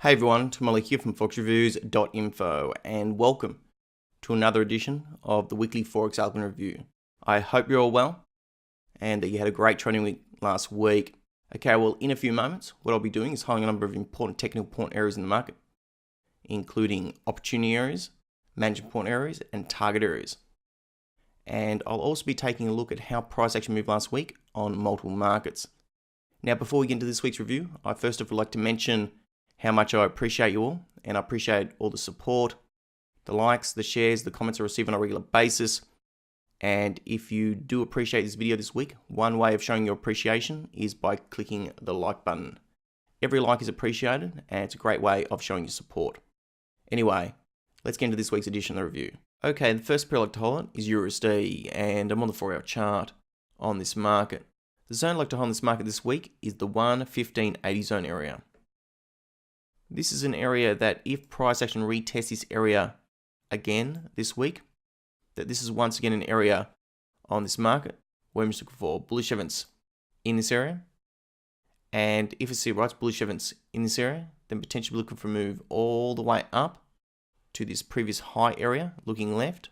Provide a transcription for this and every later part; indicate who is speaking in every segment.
Speaker 1: Hey everyone, Tamale here from foxreviews.info and welcome to another edition of the weekly Forex Algorithm Review. I hope you're all well and that you had a great trading week last week. Okay, well in a few moments what I'll be doing is highlighting a number of important technical point areas in the market, including opportunity areas, management point areas and target areas. And I'll also be taking a look at how price action moved last week on multiple markets. Now before we get into this week's review, I first of all like to mention how much I appreciate you all, and I appreciate all the support, the likes, the shares, the comments I receive on a regular basis. And if you do appreciate this video this week, one way of showing your appreciation is by clicking the like button. Every like is appreciated, and it's a great way of showing your support. Anyway, let's get into this week's edition of the review. Okay, the first pair I'd like to highlight is USD, and I'm on the 4-hour chart on this market. The zone I'd like to hold on this market this week is the 1:15.80 zone area. This is an area that if price action retests this area again this week, that this is once again an area on this market where I'm just looking for bullish evidence in this area. And if I see right bullish evidence in this area, then potentially looking for a move all the way up to this previous high area, looking left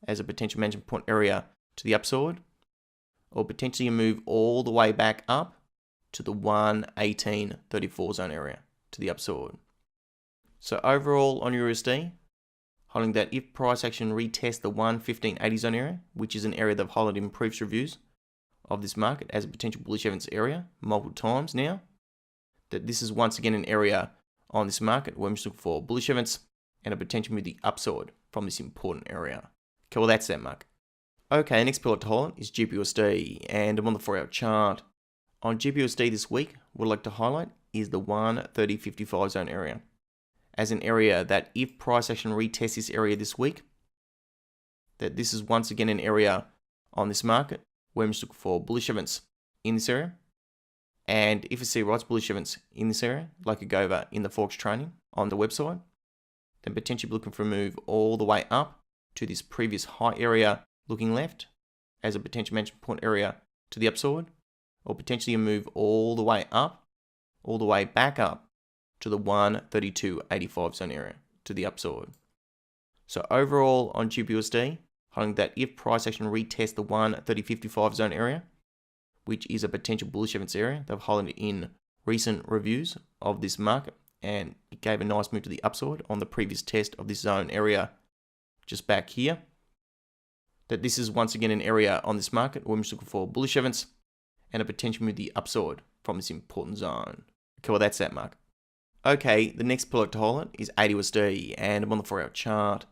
Speaker 1: as a potential management point area to the upside, or potentially a move all the way back up to the 1:18.34 zone area to the upside. So overall on USD, holding that if price action retests the 1:15.80 zone area, which is an area that I've highlighted in previous reviews of this market as a potential bullish evidence area multiple times now, that this is once again an area on this market where I'm just looking for bullish evidence and a potential move the upside from this important area. Okay, well that's that market. Okay, next pillar to highlight is GBUSD, and I'm on the 4-hour chart. On GBUSD this week, what I'd like to highlight is the 1:30.55 zone area as an area that if price action retests this area this week, that this is once again an area on this market where I'm just looking for bullish evidence in this area. And if I see right bullish evidence in this area, like I go over in the Forex training on the website, then potentially looking for a move all the way up to this previous high area looking left as a potential management point area to the upside, or potentially a move all the way up, all the way back up to the 1:32.85 zone area to the upside. So overall on GBUSD, holding that if price action retests the 1:30.55 zone area, which is a potential bullish evidence area that I've highlighted in recent reviews of this market, and it gave a nice move to the upside on the previous test of this zone area just back here, that this is once again an area on this market where I'm just looking for bullish evidence and a potential move to the upside from this important zone. Okay, well that's that market. Okay, the next pillar to highlight is AUD, and I'm on the 4-hour chart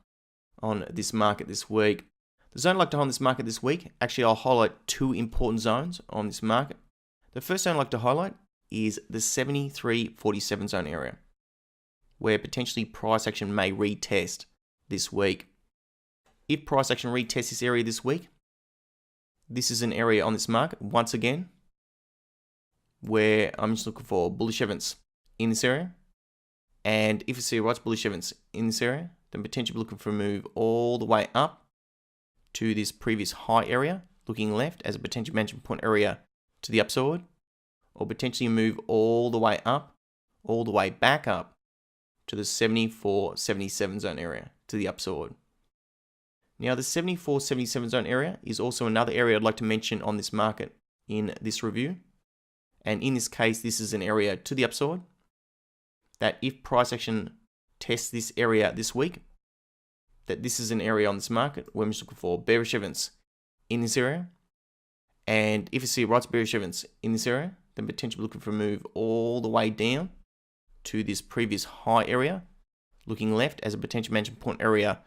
Speaker 1: on this market this week. The zone I'd like to hold on this market this week, actually I'll highlight two important zones on this market. The first zone I'd like to highlight is the 73.47 zone area, where potentially price action may retest this week. If price action retests this area this week, this is an area on this market, once again, where I'm just looking for bullish evidence in this area. And if I see right bullish evidence in this area, then potentially looking for a move all the way up to this previous high area, looking left as a potential management point area to the upside, or potentially a move all the way up, all the way back up to the 74.77 zone area to the upside. Now the 74.77 zone area is also another area I'd like to mention on this market in this review. And in this case, this is an area to the upside that if price action tests this area this week, that this is an area on this market where I'm just looking for bearish evidence in this area. And if you see right bearish evidence in this area, then potentially looking for a move all the way down to this previous high area, looking left as a potential management point area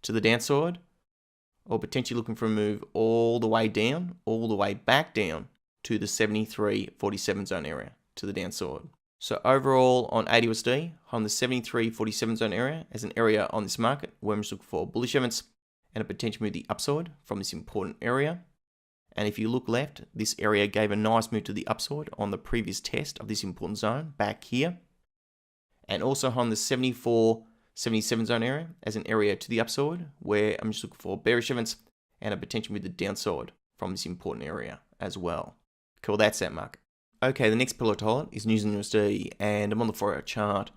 Speaker 1: to the downside, or potentially looking for a move all the way down, all the way back down to the 73.47 zone area to the downside. So overall on AUD, on the 73.47 zone area as an area on this market where I'm just looking for bullish evidence and a potential move to the upside from this important area. And if you look left, this area gave a nice move to the upside on the previous test of this important zone back here. And also on the 74.77 zone area as an area to the upside where I'm just looking for bearish evidence and a potential move to the downside from this important area as well. Cool, that's that market. Okay, the next pillar to highlight is New Zealand USD, and I'm on the 4-hour chart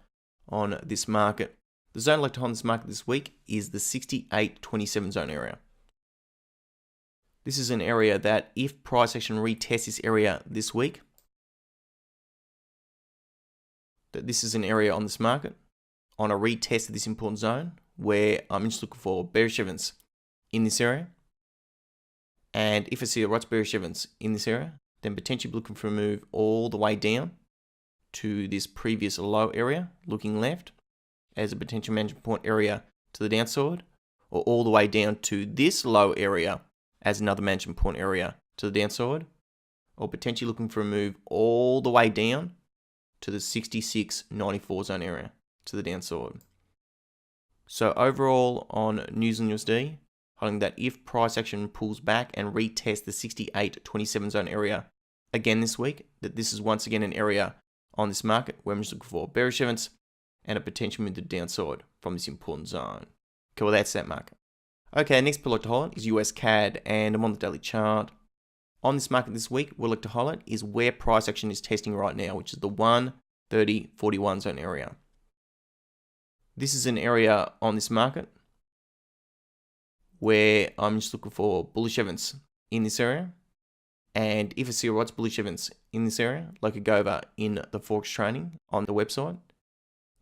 Speaker 1: on this market. The zone I'd like to hold on this market this week is the 68.27 zone area. This is an area that if price action retests this area this week, that this is an area on this market on a retest of this important zone where I'm just looking for bearish evidence in this area. And if I see a right bearish evidence in this area, then potentially looking for a move all the way down to this previous low area, looking left as a potential management point area to the downside, or all the way down to this low area as another management point area to the downside, or potentially looking for a move all the way down to the 66.94 zone area to the downside. So overall on New Zealand USD, holding that if price action pulls back and retests the 68.27 zone area again this week, that this is once again an area on this market where I'm just looking for bearish evidence and a potential move to the downside from this important zone. Okay, well that's that market. Okay, next we'll like to highlight is US CAD, and I'm on the daily chart. On this market this week, we'll like to highlight is where price action is testing right now, which is the 130.41 zone area. This is an area on this market where I'm just looking for bullish evidence in this area. And if I see a right bullish evidence in this area, like I go over in the Forex training on the website,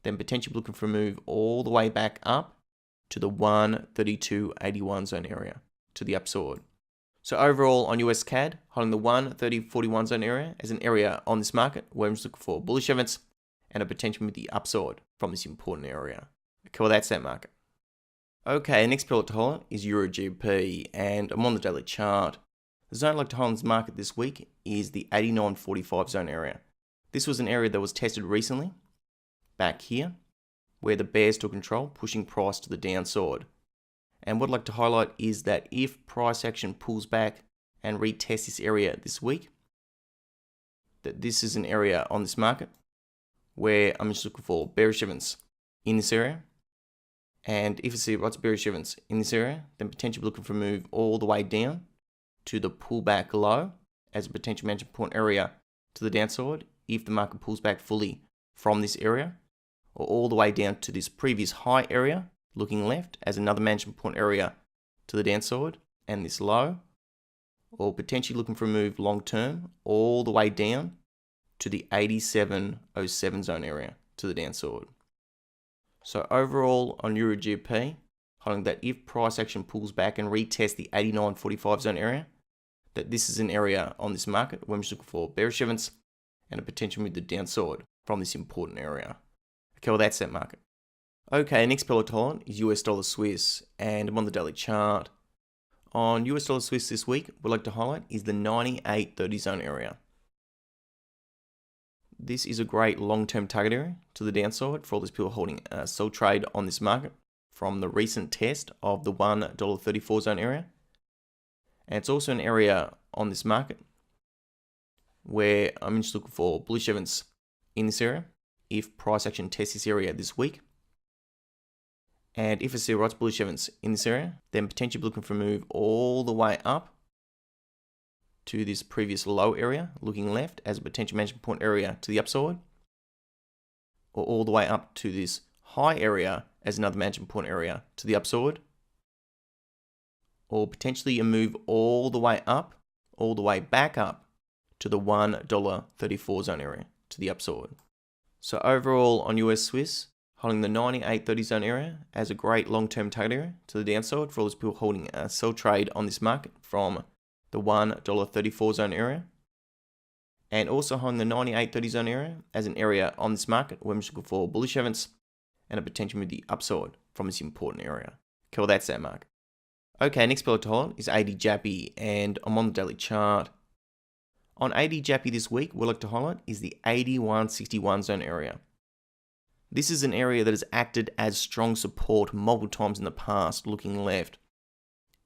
Speaker 1: then potentially looking for a move all the way back up to the 132.81 zone area to the upside. So overall on US CAD, holding the 130.41 zone area as an area on this market where I'm just looking for bullish evidence and a potential move to the upside from this important area. Okay, well that's that market. Okay, next pillar to hold is Euro GBP, and I'm on the daily chart. The zone I'd like to hold in this market this week is the 89.45 zone area. This was an area that was tested recently, back here, where the bears took control, pushing price to the downside. And what I'd like to highlight is that if price action pulls back and retests this area this week, that this is an area on this market where I'm just looking for bearish evidence in this area. And if I see right bearish evidence in this area, then potentially looking for a move all the way down to the pullback low as a potential management point area to the downside if the market pulls back fully from this area, or all the way down to this previous high area looking left as another management point area to the downside, and this low, or potentially looking for a move long term all the way down to the 87.07 zone area to the downside. So overall on Euro GBP, holding that if price action pulls back and retests the 89.45 zone area, that this is an area on this market where I'm just looking for bearish evidence and a potential move to the downside from this important area. Okay, well that's that market. Okay, next peloton is US dollar Swiss, and I'm on the daily chart. On US dollar Swiss this week, we'd like to highlight is the 98.30 zone area. This is a great long-term target area to the downside for all those people holding a sell trade on this market from the recent test of the $1.34 zone area. And it's also an area on this market where I'm just looking for bullish evidence in this area if price action tests this area this week. And if I see right bullish evidence in this area, then potentially looking for a move all the way up to this previous low area, looking left as a potential management point area to the upside, or all the way up to this high area as another management point area to the upside, or potentially a move all the way up, all the way back up to the $1.34 zone area to the upside. So overall on US Swiss, holding the 98.30 zone area as a great long-term target area to the downside for all those people holding a sell trade on this market from the $1.34 zone area, and also holding the 98.30 zone area as an area on this market where I'm just looking for bullish evidence and a potential move to the upside from this important area. Okay, well that's that market. Okay, next pillar to hold is AD Jappy, and I'm on the daily chart. On AD Jappy this week, we'd like to highlight is the 81.61 zone area. This is an area that has acted as strong support multiple times in the past, looking left.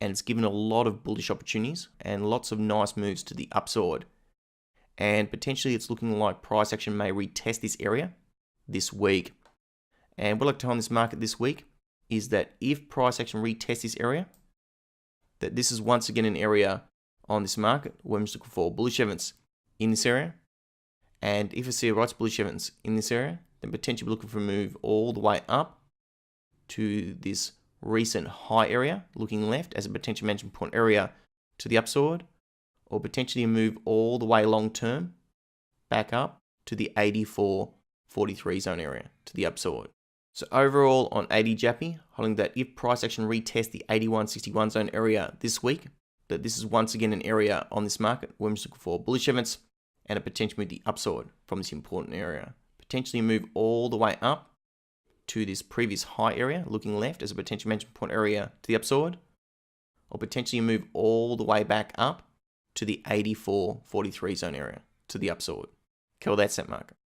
Speaker 1: And it's given a lot of bullish opportunities and lots of nice moves to the upside. And potentially it's looking like price action may retest this area this week. And what I'd like to hold on this market this week is that if price action retests this area, that this is once again an area on this market where I'm just looking for bullish evidence in this area. And if I see a right bullish evidence in this area, then potentially looking for a move all the way up to this recent high area, looking left as a potential management point area to the upside, or potentially a move all the way long term back up to the 84.43 zone area to the upside. So overall on 80 Jappy, holding that if price action retests the 81.61 zone area this week, that this is once again an area on this market where I'm just looking for bullish evidence and a potential move the upside from this important area. Potentially move all the way up to this previous high area, looking left as a potential management point area to the upside, or potentially move all the way back up to the 84.43 zone area to the upside. Okay, well that's that market.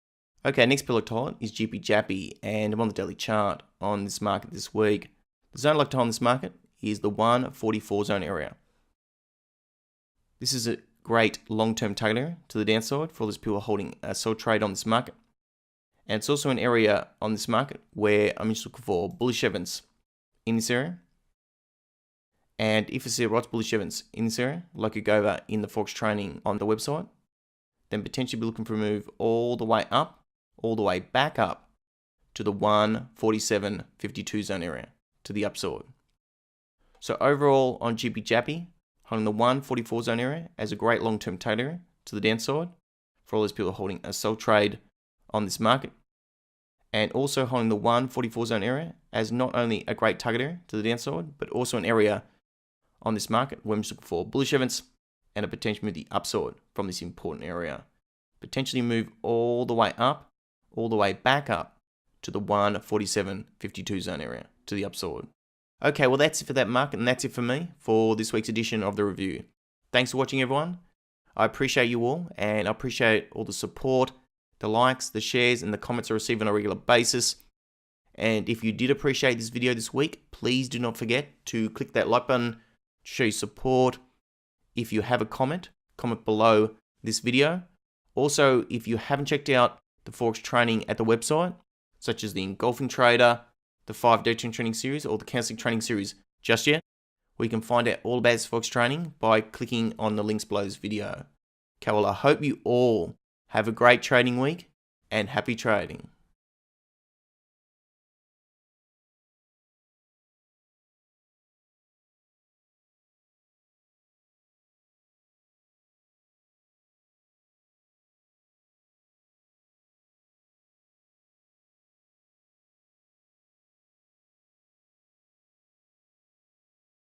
Speaker 1: Okay, next pillar target is GP Jappy, and I'm on the daily chart on this market this week. The zone I like to hold on this market is the 144 zone area. This is a great long-term target area to the downside for all those people holding a sell trade on this market. And it's also an area on this market where I'm just looking for bullish evidence in this area. And if I see right bullish evidence in this area, like I go over in the Forex training on the website, then potentially be looking for a move all the way up, all the way back up to the 147.52 zone area to the upside. So overall on GP Jappy, holding the 144 zone area as a great long-term trade area to the downside for all those people holding a sell trade on this market, and also holding the 144 zone area as not only a great target area to the downside, but also an area on this market where I'm just looking for bullish evidence and a potential move the upside from this important area. Potentially move all the way up, all the way back up to the 147.52 zone area to the upside. Okay, well that's it for that market, and that's it for me for this week's edition of the review. Thanks for watching, everyone. I appreciate you all, and I appreciate all the support, the likes, the shares, and the comments I receive on a regular basis. And if you did appreciate this video this week, please do not forget to click that like button to show your support. If you have a comment below this video. Also, if you haven't checked out the Forex training at the website, such as the Engulfing Trader, the 5-day training series, or the counseling training series just yet, we can find out all about this Forex training by clicking on the links below this video. Okay, well, I hope you all have a great trading week and happy trading.